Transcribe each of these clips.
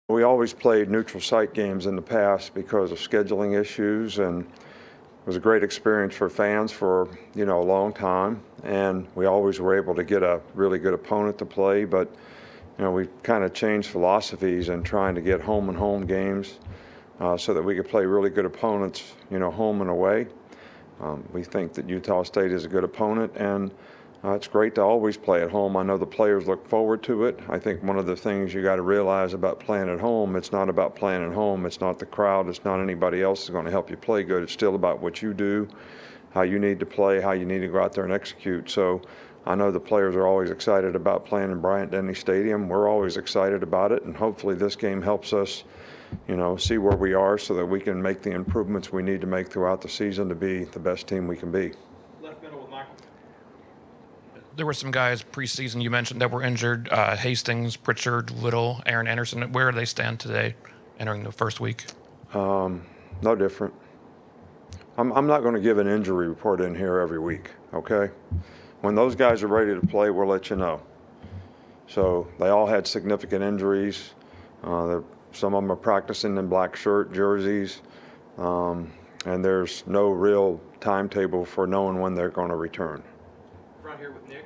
We always played neutral site games in the past because of scheduling issues, and it was a great experience for fans for a long time. And we always were able to get a really good opponent to play. But we kind of changed philosophies and trying to get home and home games so that we could play really good opponents, home and away. We think that Utah State is a good opponent, and it's great to always play at home. I know the players look forward to it. I think one of the things you got to realize about playing at home, it's not about playing at home. It's not the crowd. It's not anybody else is going to help you play good. It's still about what you do, how you need to play, how you need to go out there and execute. So I know the players are always excited about playing in Bryant-Denny Stadium. We're always excited about it, and hopefully this game helps us see where we are so that we can make the improvements we need to make throughout the season to be the best team we can be. Left middle with Michael. There were some guys preseason you mentioned that were injured. Hastings, Pritchard, Little, Aaron Anderson. Where do they stand today entering the first week? No different. I'm not going to give an injury report in here every week, okay? When those guys are ready to play, we'll let you know. So they all had significant injuries. Some of them are practicing in black shirt jerseys, and there's no real timetable for knowing when they're going to return. Right here with Nick.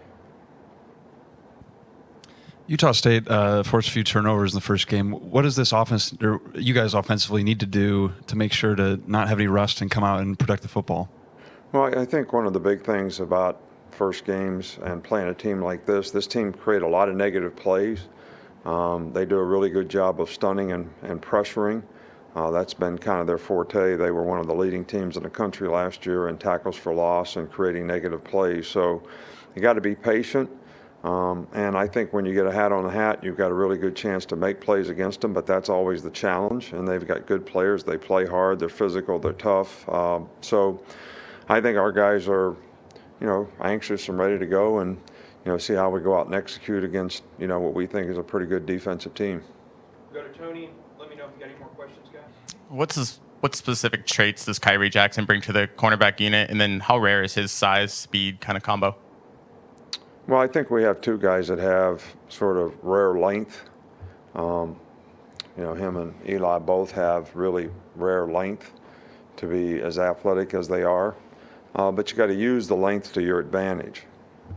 Utah State forced a few turnovers in the first game. What does this offense, or you guys offensively, need to do to make sure to not have any rust and come out and protect the football? Well, I think one of the big things about first games and playing a team like this team create a lot of negative plays. They do a really good job of stunning and pressuring. That's been kind of their forte. They were one of the leading teams in the country last year in tackles for loss and creating negative plays. So you got to be patient. And I think when you get a hat on the hat, you've got a really good chance to make plays against them, but that's always the challenge. And they've got good players. They play hard. They're physical. They're tough. So I think our guys are, anxious and ready to go and, see how we go out and execute against, what we think is a pretty good defensive team. Go to Tony. Let me know if you got any more questions, guys. What specific traits does Kyrie Jackson bring to the cornerback unit, and then how rare is his size, speed kind of combo? Well, I think we have two guys that have sort of rare length. Him and Eli both have really rare length to be as athletic as they are. But you got to use the length to your advantage.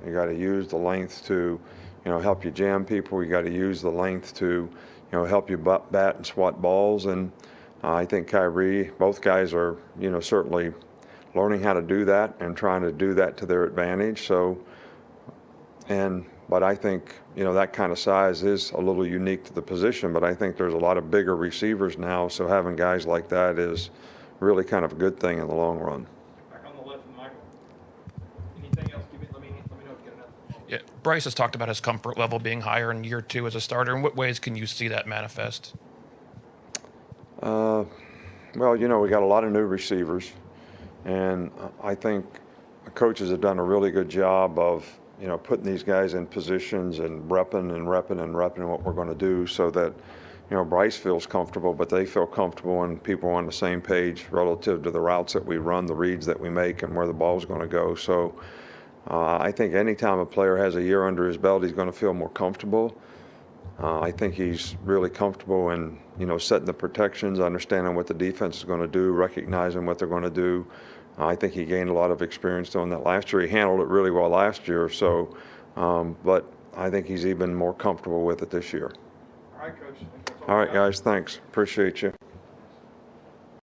You got to use the length to, help you jam people. You got to use the length to, help you bat and swat balls. And I think Kyrie, both guys are, certainly learning how to do that and trying to do that to their advantage. But I think, that kind of size is a little unique to the position, but I think there's a lot of bigger receivers now, so having guys like that is really kind of a good thing in the long run. Back on the left with Michael. Anything else? Let me know if you get another. Yeah, Bryce has talked about his comfort level being higher in year two as a starter. In what ways can you see that manifest? Well, we got a lot of new receivers, and I think the coaches have done a really good job of putting these guys in positions and repping what we're going to do so that, Bryce feels comfortable, but they feel comfortable and people are on the same page relative to the routes that we run, the reads that we make, and where the ball's going to go. So I think anytime a player has a year under his belt, he's going to feel more comfortable. I think he's really comfortable in, setting the protections, understanding what the defense is going to do, recognizing what they're going to do. I think he gained a lot of experience doing that last year. He handled it really well last year, so, but I think he's even more comfortable with it this year. All right, Coach. All right, guys, thanks. Appreciate you.